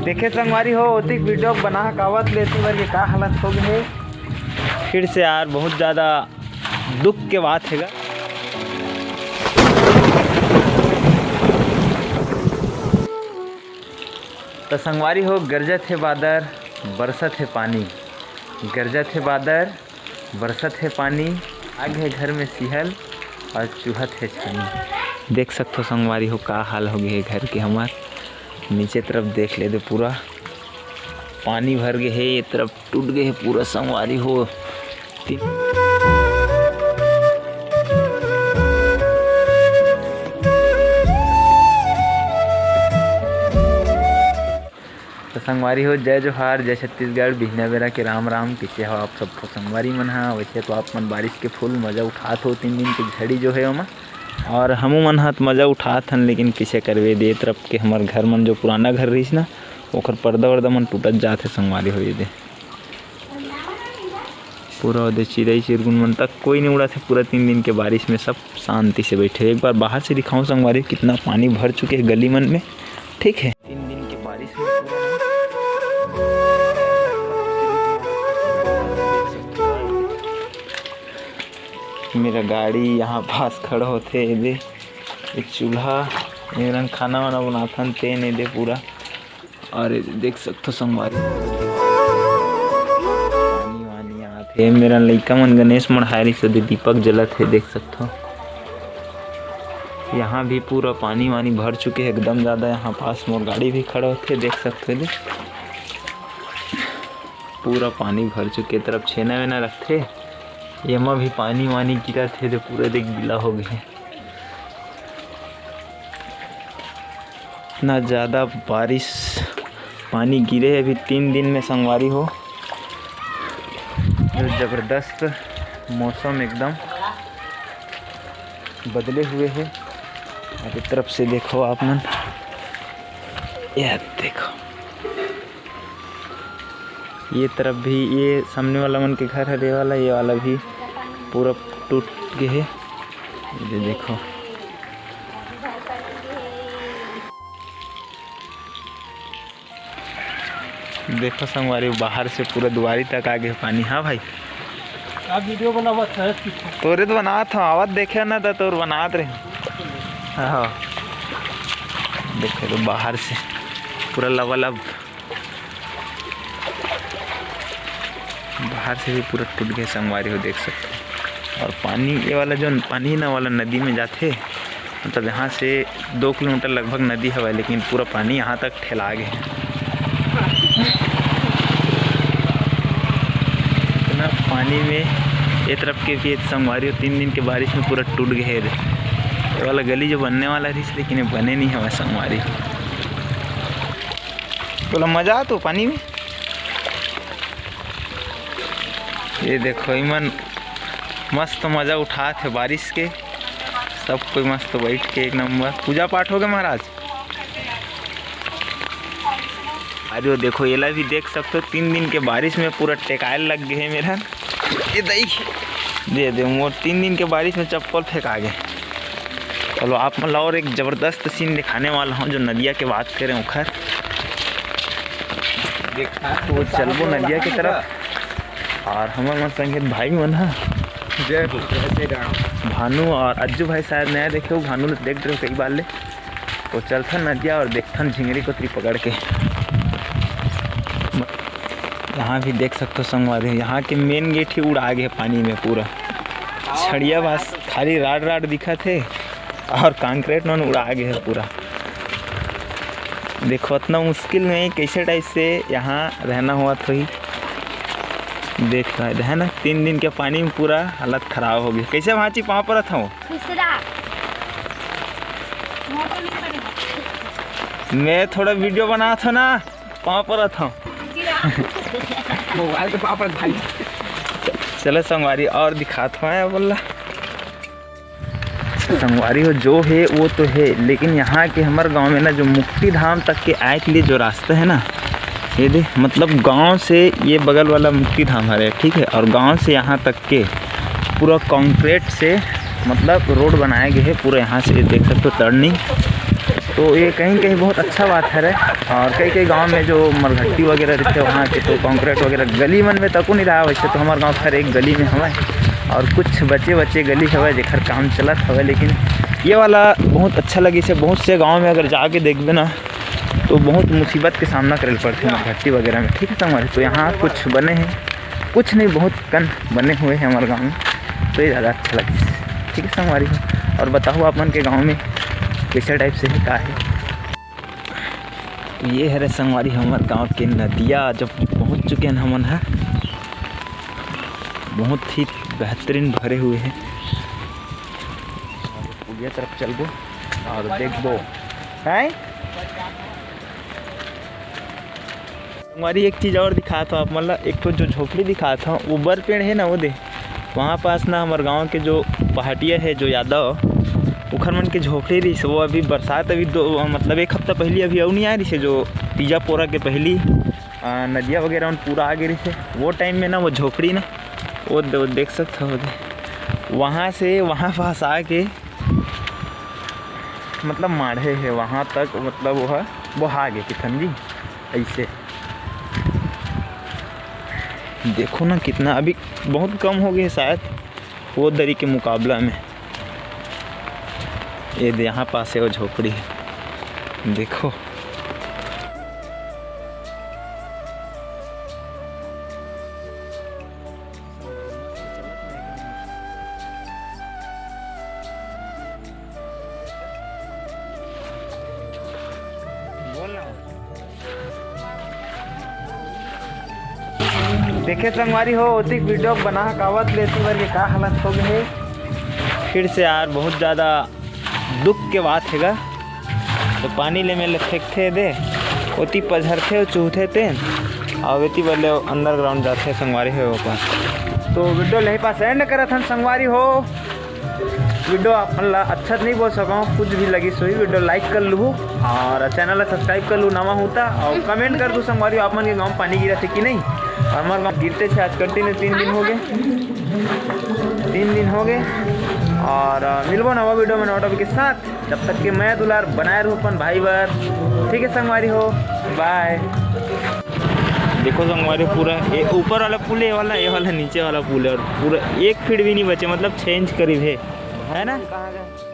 देखे संगवारी हो ओती वीडियो बना कावत लेते बार का हालत हो गए फिर से यार बहुत ज़्यादा दुख के बात हैगा। तो संगवारी हो गरजत है बादर बरसत है पानी, गरजत है बादर बरसत है पानी, आग है घर में सिहल और चूहत है छानी। देख सकते हो संगवारी हो का हाल हो गए घर के हमार। नीचे तरफ देख ले दे पूरा पानी भर गए है, ये तरफ टूट गए है पूरा संगवारी हो। तो संगवारी हो जय जोहार, जय छत्तीसगढ़, बिहना बेरा के राम राम। कैसे हो आप सबको संगवारी मन हा? वैसे तो आप मन बारिश के फुल मज़ा उठात हो 3 दिन के झड़ी जो है ओमा, और हमू मन हाथ मज़ा उठात हन। लेकिन किसे करवे दे तरफ के हमार घर मन जो पुराना घर रहीस ना ओकर पर्दा वर्दा मन टूटत जाते संगवारी हो। दे पूरा दे चिड़ई चिरगुन मन तक कोई नहीं उड़ा थे पूरा 3 दिन के बारिश में, सब शांति से बैठे। एक बार बाहर से दिखाऊं संगवारी कितना पानी भर चुके हैं गली मन में, ठीक है। 3 दिन के बारिश में मेरा गाड़ी यहाँ पास खड़ा होते दे, एक चूल्हा मेरा खाना वाना बनाता तेन दे पूरा। और देख सकते संगवारी पानी वानी आते मेरा लइका मन गणेश मढ़ारी से दीपक जलत है, देख सकते हो। यहाँ भी पूरा पानी वानी भर चुके हैं एकदम ज़्यादा। यहाँ पास मोर गाड़ी भी खड़ा होते देख सकते हो, पूरा पानी भर चुके। तरफ छेना वेना रखते एमा भी पानी वानी गिरा थे तो पूरे देख गीला हो गए। इतना ज़्यादा बारिश पानी गिरे अभी 3 दिन में संगवारी हो। ज़बरदस्त मौसम एकदम बदले हुए है। आगे तरफ से देखो आप मन, यह देखो ये तरफ भी, ये सामने वाला मन के घर है ये वाला भी पूरा टूट गए है। ये देखो देखो संगवारी बाहर से पूरा दुआरी तक आ गए पानी। हाँ भाई आप वीडियो बनावत है? तोरे तो बनात हूँ, आवाज देखे ना था तोर बनात रहे। हाँ देखो तो बाहर से पूरा लबालब, बाहर से भी पूरा टूट गए संगवारी हो, देख सकते हो। और पानी ये वाला जो पानी ना वाला नदी में जाते, मतलब यहाँ से 2 किलोमीटर लगभग नदी है, लेकिन पूरा पानी यहाँ तक फैला गए। इतना पानी में ये तरफ के भी संगवारी हो 3 दिन के बारिश में पूरा टूट गए। ये वाला गली जो बनने वाला थी लेकिन ये बने नहीं है संगवारी। बोला मज़ा आ तो पानी में। ये देखो इमन मस्त मज़ा उठाते बारिश के, सब कोई मस्त बैठ के एक नंबर पूजा पाठ हो गया महाराज। अरे देखो ये भी देख सकते हो 3 दिन के बारिश में पूरा टेकायल लग गए हैं मेरा। ये दे दे मोर 3 दिन के बारिश में चप्पल फेंका गए। चलो आप मतलब और एक ज़बरदस्त सीन दिखाने वाला हूँ जो नदिया के बात करें उखर। तो चलबो नदिया की तरफ, और हमारे संगीत भाई मन है भानु और अज्जू भाई शायद नया देखे हो, भानु देख रहे हो कई बार ले। तो चलथन नदिया और देखथन झिंगरी को पकड़ के। यहाँ भी देख सकते हो संगवारी, यहाँ के मेन गेट ही उड़ा गए पानी में पूरा। छड़िया बस खाली राड दिखा थे और कंक्रीट में उड़ा गए पूरा। देखो इतना मुश्किल में कैसे टाइप से यहाँ रहना हुआ था ही, देख रहा है ना। 3 दिन के पानी में पूरा हालत खराब हो गई। कैसे भांची पाँव पर था मैं थोड़ा वीडियो बना था ना, पाँव पर था मोबाइल के पापड़ भाई। चलो संगवारी और दिखाता है बोला। संगवारी हो जो है वो तो है, लेकिन यहाँ के हमारे गांव में ना जो मुक्ति धाम तक के आए के लिए जो रास्ता है ना, ये दे मतलब गांव से ये बगल वाला मुक्ति धाम है, ठीक है। और गांव से यहाँ तक के पूरा कंक्रीट से मतलब रोड बनाया गया है पूरा। यहाँ से देख सकते हो टर्निंग तो ये कहीं कहीं बहुत अच्छा बात है। और कई कई गांव में जो मरघट्टी वगैरह रहते वहाँ के तो कंक्रीट वगैरह गली मन में तक नहीं रहा। वैसे तो हमारे गांव खैर एक गली में हवा और कुछ बचे गली हवा जेखर काम चलत हवा, लेकिन ये वाला बहुत अच्छा लगी से। बहुत से गाँव में अगर जाके देखबे ना तो बहुत मुसीबत के सामना करे पड़ते हैं मरघट्टी वगैरह में, ठीक है संगवारी। तो यहाँ कुछ बने हैं, कुछ नहीं बहुत कन बने हुए हैं हमारे गाँव में, तो ये ज़्यादा अच्छा लगे, ठीक है संगवारी। और बताओ आप मन के गाँव में कैसे टाइप से है का है। ये है रे संगवारी हमारे गांव के नदिया जब पहुंच चुके हैं हमन है, बहुत ही बेहतरीन भरे हुए हैं। पुलिया तरफ चलबो और देखबो है संगवारी। एक चीज़ और दिखा था आप मतलब, एक तो जो झोपड़ी दिखा था वो बर पेड़ है ना, वो दे वहाँ पास ना हमारे गांव के जो पहाटिया है जो यादव उखर मन के झोपड़ी रही से, वो अभी बरसात अभी मतलब एक हफ्ता पहले अभी और नहीं आ रही से, जो तीजा पोरा के पहली नदिया वगैरह उन पूरा आ गई से वो टाइम में ना वो झोपड़ी ना वो देख सकते हो वहाँ से वहाँ पास आके मतलब माढ़े है वहाँ तक, मतलब वो आ गए कि समझी ऐसे। देखो ना कितना अभी बहुत कम हो गए शायद वो दरी के मुकाबला में। ये यहाँ पास है वो झोपड़ी है, देखो देखे संगवारी हो होती वीडियो बना कावत लेती बार ये का हालत हो गए फिर से यार बहुत ज़्यादा दुख के बात हैगा। तो पानी ले में फेंकते दे ओती पझरते और चूहते थे और वेती बल्ले अंडरग्राउंड जाते संगवारी हो पास। तो वीडियो ले पास एंड करा था संगवारी हो। वीडियो अपन अच्छा नहीं बोल सका कुछ भी लगी सोई वीडियो लाइक कर लूँ और चैनल सब्सक्राइब कर लूँ नवा होता और कमेंट कर दूँ संगवारी आप मन के गाँव पानी गिरा थे कि नहीं। हमारे गाँव गिरते थे आज कंटिन्यू 3 दिन हो गए और मिलबो नवा वीडियो में नवा टॉपिक के साथ। जब तक कि मैं दुलार बनाए रहूँ अपन भाई बार, ठीक है संगवारी हो, बाय। देखो संगवारी पूरा ये ऊपर वाला पुल ये वाला नीचे वाला पुल है और पूरा 1 फीट भी नहीं बचे, मतलब चेंज करीब है ना। कहाँ गए